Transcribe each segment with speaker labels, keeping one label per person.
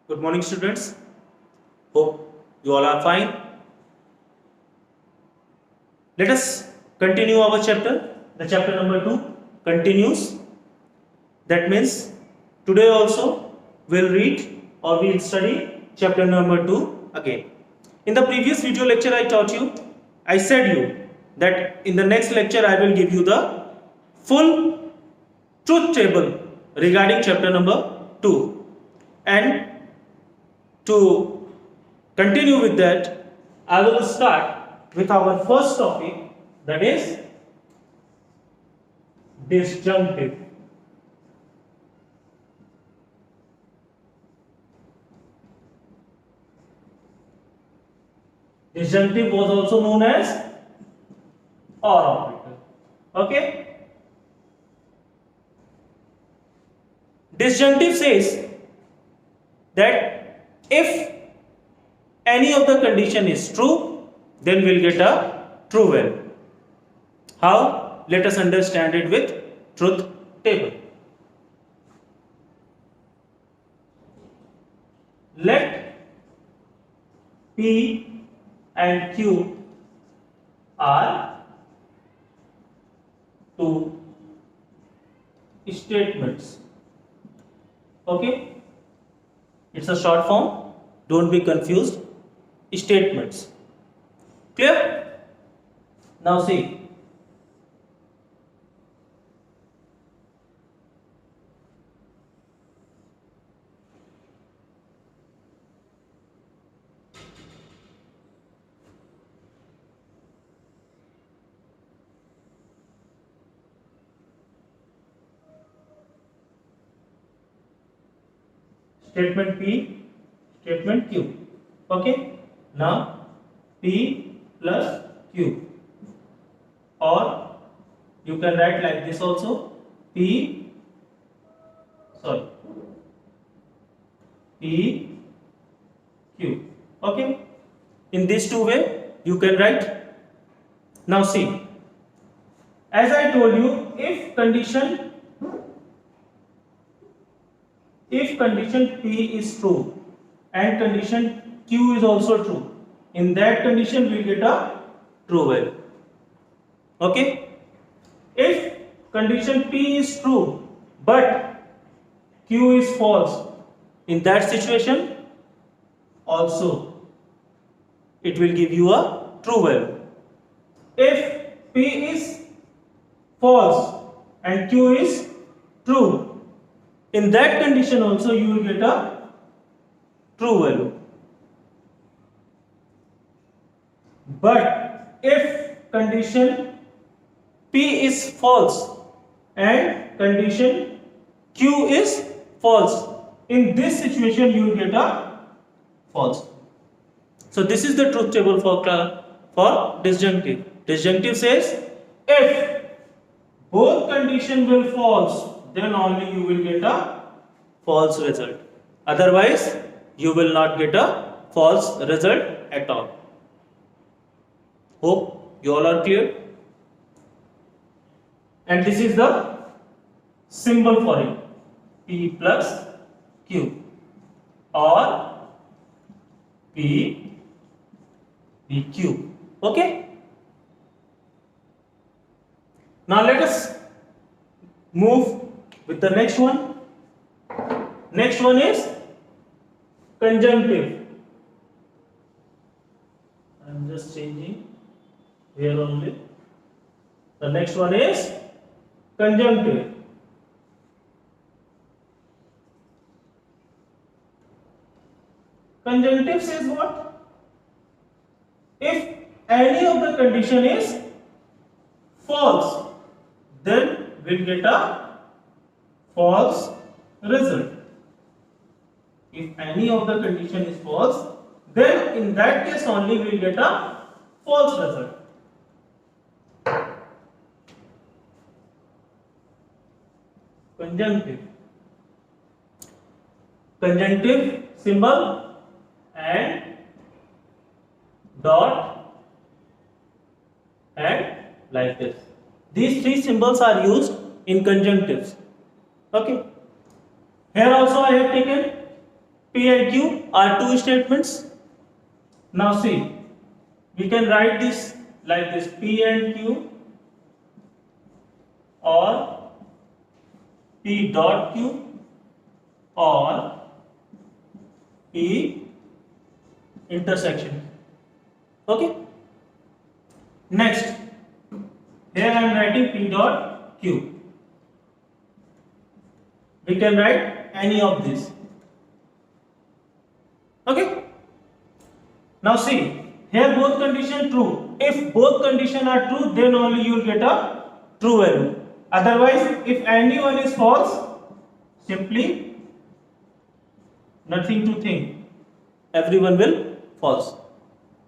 Speaker 1: Good morning, students. Hope you all are fine. Let us continue our chapter. The chapter number 2 continues. That means today also we'll read or we'll study chapter number 2 again. In the previous video lecture I said you that in the next lecture I will give you the full truth table regarding chapter number 2. And to continue with that, I will start with our first topic, that is disjunctive. Disjunctive was also known as or operator. Okay? Disjunctive says that if any of the condition is true, then we'll get a true value. How? Let us understand it with truth table. Let P and Q are two statements. Okay? It's a short form. Don't be confused. Statements. Clear? Now see. Statement P, statement Q. Okay? Now P plus Q. Or you can write like this also. P Q. Okay? In these two way you can write. Now see. As I told you, if condition P is true and condition Q is also true, in that condition we get a true value. Okay? If condition P is true but Q is false, in that situation also it will give you a true value. If P is false and Q is true, in that condition also you will get a true value. But if condition P is false and condition Q is false, in this situation you will get a false. So this is the truth table for disjunctive. Disjunctive says if both condition will false, then only you will get a false result. Otherwise, you will not get a false result at all. Hope you all are clear. And this is the symbol for it. P plus Q or PQ. Okay? Now let us move with the next one. Next one is conjunctive. I am just changing here only. The next one is conjunctive. Conjunctive says what? If any of the condition is false, then we'll get a false result. If any of the condition is false, then in that case only we will get a false result. Conjunctive. Conjunctive symbol and dot and like this. These three symbols are used in conjunctives. Okay. Here also I have taken P and Q are two statements. Now see, we can write this like this: P and Q, or P dot Q, or P intersection. Okay. Next, here I am writing P dot Q. We can write any of these. Okay. Now see, here both condition true. If both condition are true, then only you will get a true value. Otherwise, if any one is false, simply nothing to think. Everyone will false.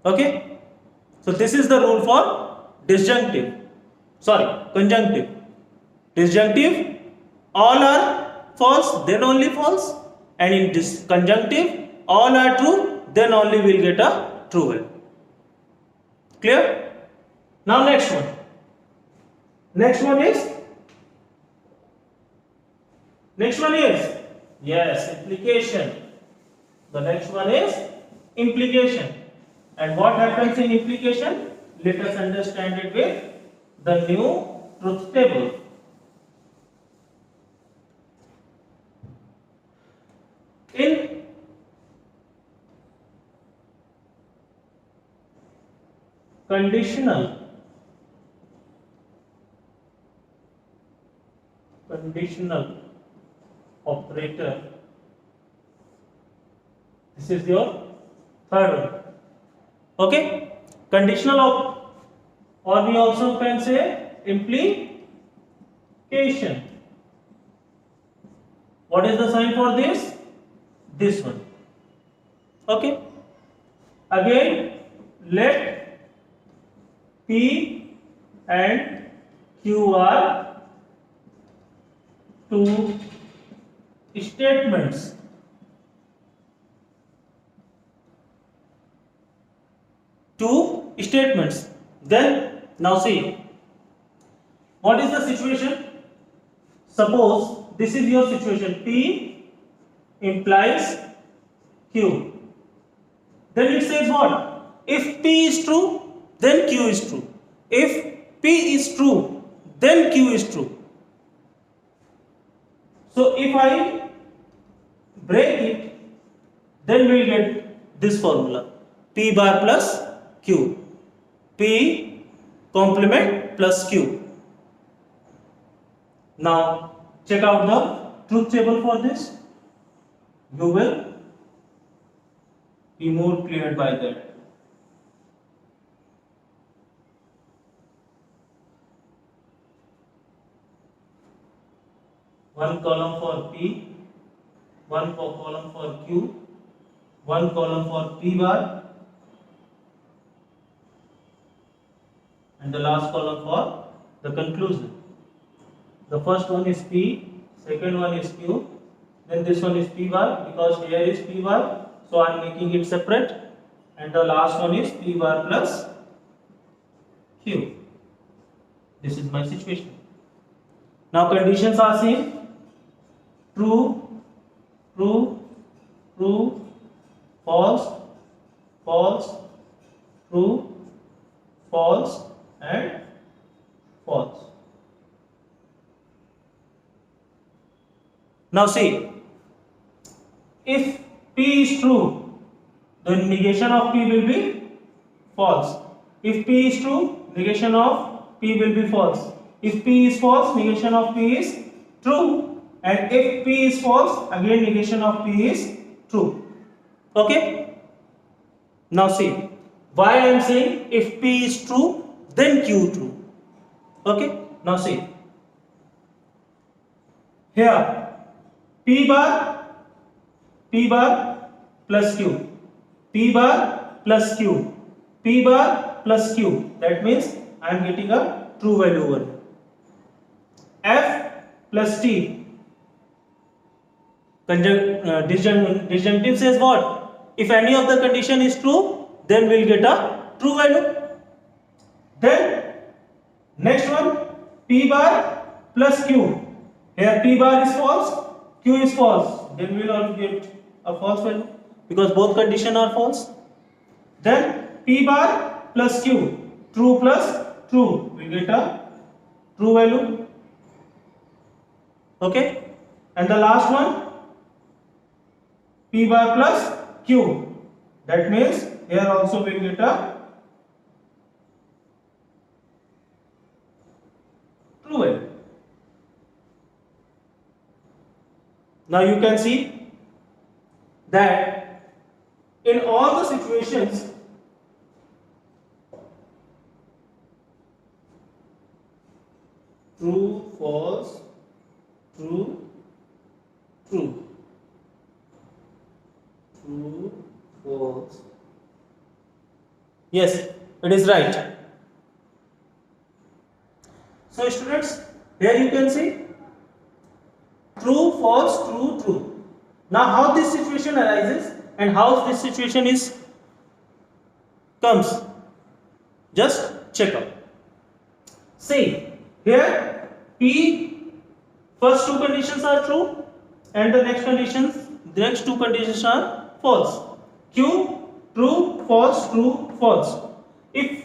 Speaker 1: Okay. So this is the rule for disjunctive. Sorry, conjunctive. Disjunctive, all are false, then only false. And in this conjunctive, all are true, then only we'll get a true value. Clear? Now next one. Next one is yes, implication. The next one is implication. And what happens in implication? Let us understand it with the new truth table. In conditional operator, this is your third one. Okay, conditional or we also can say implication. What is the sign for this? This one. Okay. Again, let P and Q are two statements. Two statements. Then now see, what is the situation? Suppose this is your situation. P implies Q. Then it says what? If P is true, then Q is true. If P is true, then Q is true. So if I break it, then we will get this formula: P bar plus Q. P complement plus Q. Now check out the truth table for this. You will be more cleared by that. One column for P, one column for Q, one column for P bar, and the last column for the conclusion. The first one is P, second one is Q, then this one is P bar, because here is P bar, so I am making it separate, and the last one is P bar plus Q. This is my situation. Now conditions are same: true, true, true, false, false, true, false, and false. Now see, if P is true, then negation of P will be false. If P is true, negation of P will be false. If P is false, negation of P is true. And if P is false, again negation of P is true. Okay? Now see, why I am saying if P is true, then Q true. Okay? Now see, here P bar plus Q, P bar plus Q, P bar plus Q. That means I am getting a true value over here. F plus T. Disjunctive says what? If any of the condition is true, then we will get a true value. Then next one, P bar plus Q. Here P bar is false, Q is false. Then we will not get a false value because both conditions are false. Then P bar plus Q, true plus true, we get a true value. Okay, and the last one P bar plus Q, that means here also we get a true value. Now you can see that in all the situations true, false, true, true, true, false. Yes, it is right. So students, here you can see true, false, true, true. Now how this situation arises and how this situation is comes, just check out. See, here P, first two conditions are true and the next two conditions are false. Q, true, false, true, false. If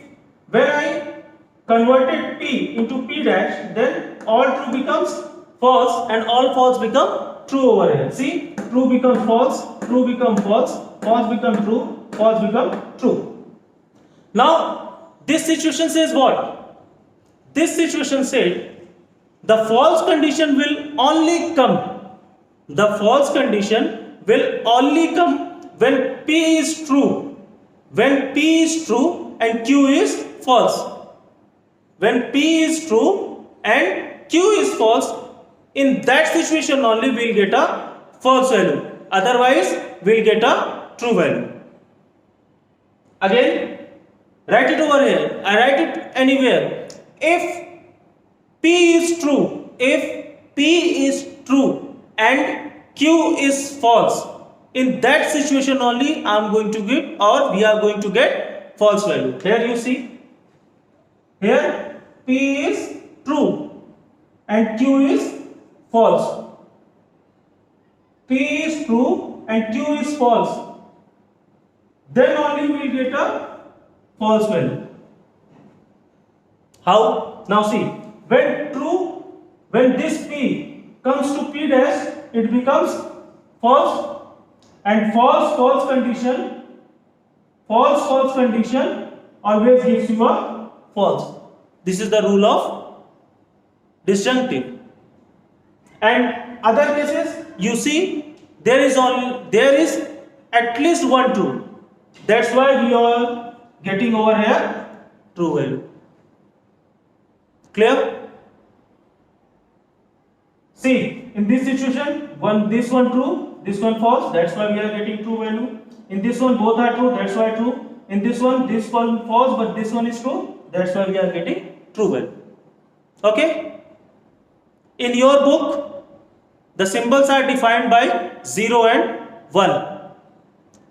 Speaker 1: when I converted P into P dash, then all true becomes false and all false become true over here. See, true becomes false, true become false, false become true, false become true. Now this situation says what? This situation said the false condition will only come. The false condition will only come when P is true. When P is true and Q is false. When P is true and Q is false, in that situation only we will get a false value. Otherwise, we will get a true value. Again, write it over here. I write it anywhere. If P is true, if P is true and Q is false, in that situation only I am going to give or we are going to get false value. Here you see, here P is true and Q is false. P is true and Q is false. Then only we will get a false value. How? Now see, when this P comes to P dash, it becomes false, and false condition always gives you a false. This is the rule of disjunctive. And other cases, you see, there is at least one true. That's why we are getting over here true value. Clear? See, in this situation, this one true, this one false, that's why we are getting true value. In this one, both are true, that's why true. In this one false, but this one is true, that's why we are getting true value. Okay? In your book, the symbols are defined by 0 and 1.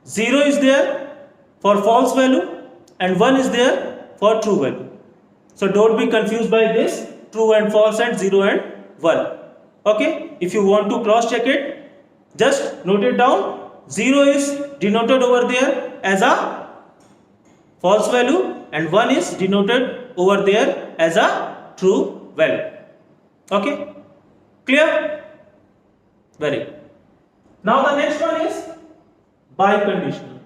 Speaker 1: 0 is there for false value and 1 is there for true value. So don't be confused by this true and false and 0 and 1. Okay, if you want to cross check it, just note it down. 0 is denoted over there as a false value and 1 is denoted over there as a true value. Okay, clear? Very good. Now the next one is biconditional.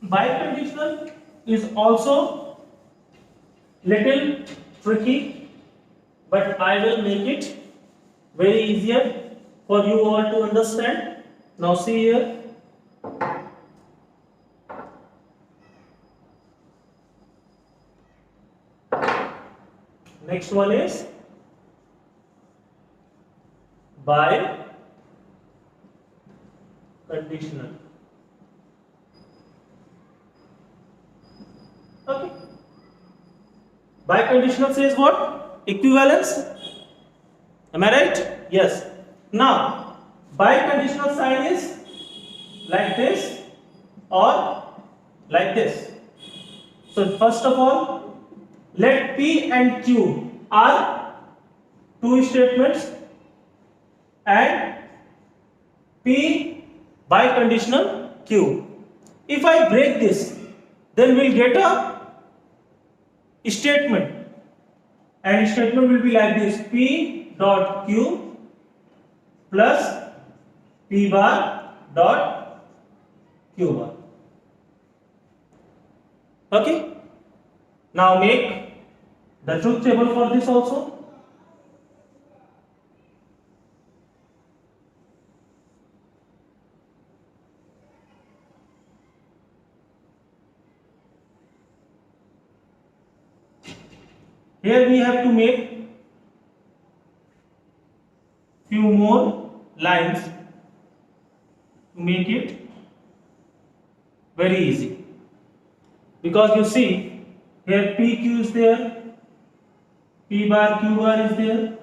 Speaker 1: Biconditional is also little tricky, but I will make it very easier for you all to understand. Now see here. Next one is biconditional. Okay. Biconditional says what? Equivalence. Am I right? Yes. Now, biconditional sign is like this or like this. So first of all, let P and Q are two statements and P biconditional Q. If I break this, then we'll get a statement, and statement will be like this: P dot Q plus P bar dot Q bar. Okay. Now make the truth table for this also. Here we have to make few more lines to make it very easy, because you see here PQ is there, P bar Q bar is there,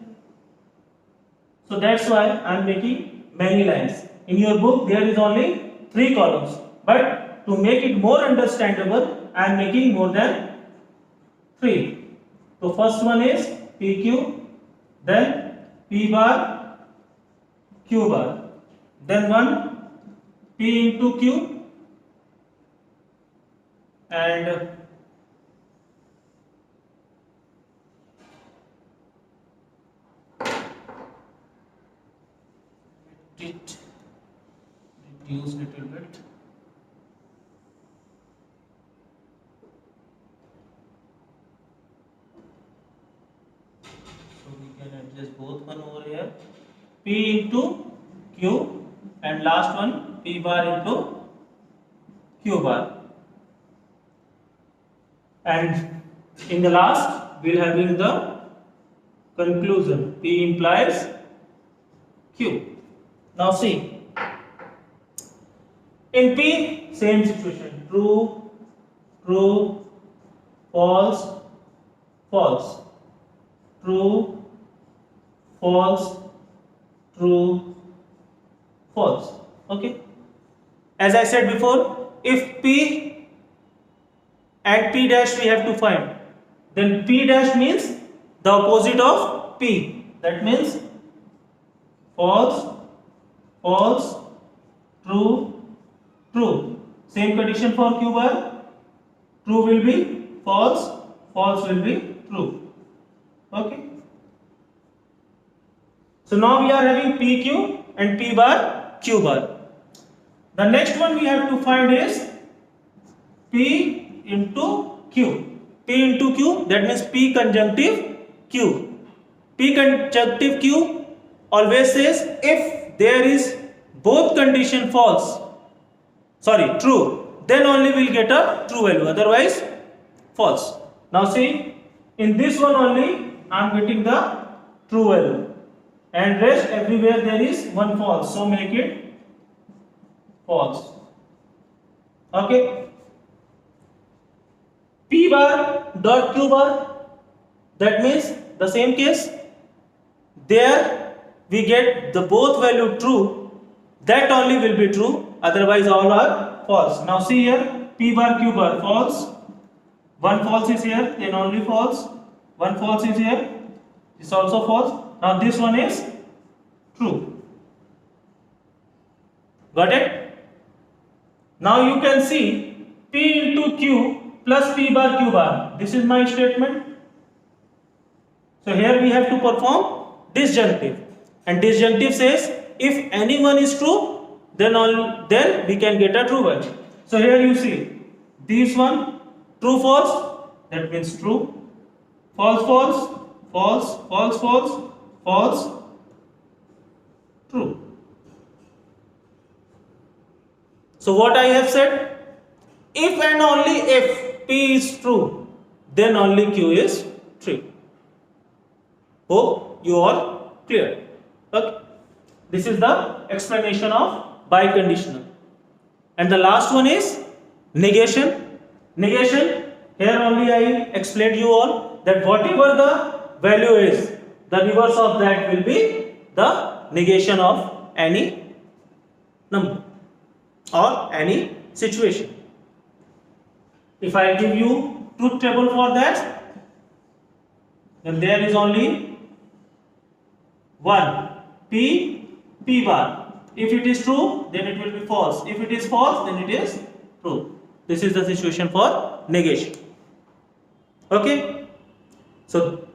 Speaker 1: so that's why I am making many lines. In your book there is only 3 columns, but to make it more understandable I am making more than 3. So first one is PQ, then P bar Q bar, then one P into Q, and it reduce little bit. So we can adjust both one over here. P into Q and last one P bar into Q bar, and in the last we'll having the conclusion: P implies Q. Now see, in P same situation: true, true, false, false, true, false, true, false. Okay. As I said before, if P and P dash we have to find, then P dash means the opposite of P. That means false, false, true, true. Same condition for Q bar. True will be false, false will be true. Okay. So now we are having PQ and P bar Q bar. The next one we have to find is P into Q. P into Q, that means P conjunctive Q. P conjunctive Q always says if there is both condition true, then only we'll get a true value, otherwise false. Now see, in this one only I am getting the true value, and rest everywhere there is one false, so make it false. Okay. P bar dot Q bar, that means the same case. There we get the both value true, that only will be true, otherwise all are false. Now see here, P bar Q bar false, one false is here, then only false, one false is here, this also false. Now this one is true. Got it? Now you can see P into Q plus P bar Q bar. This is my statement. So here we have to perform disjunctive, and disjunctive says if any one is true, then we can get a true value. So here you see this one true false, that means true, false false, false false false, false true. So what I have said, if and only if P is true, then only Q is true. Hope you all clear. Okay. This is the explanation of biconditional. And the last one is negation. Negation, here only I explained you all that whatever the value is, the reverse of that will be the negation of any number or any situation. If I give you truth table for that, then there is only one P P bar. If it is true, then it will be false. If it is false, then it is true. This is the situation for negation. Okay. So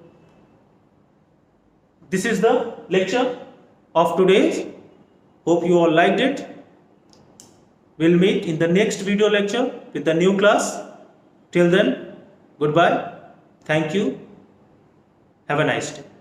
Speaker 1: this is the lecture of today. Hope you all liked it. We'll meet in the next video lecture with the new class. Till then, goodbye. Thank you. Have a nice day.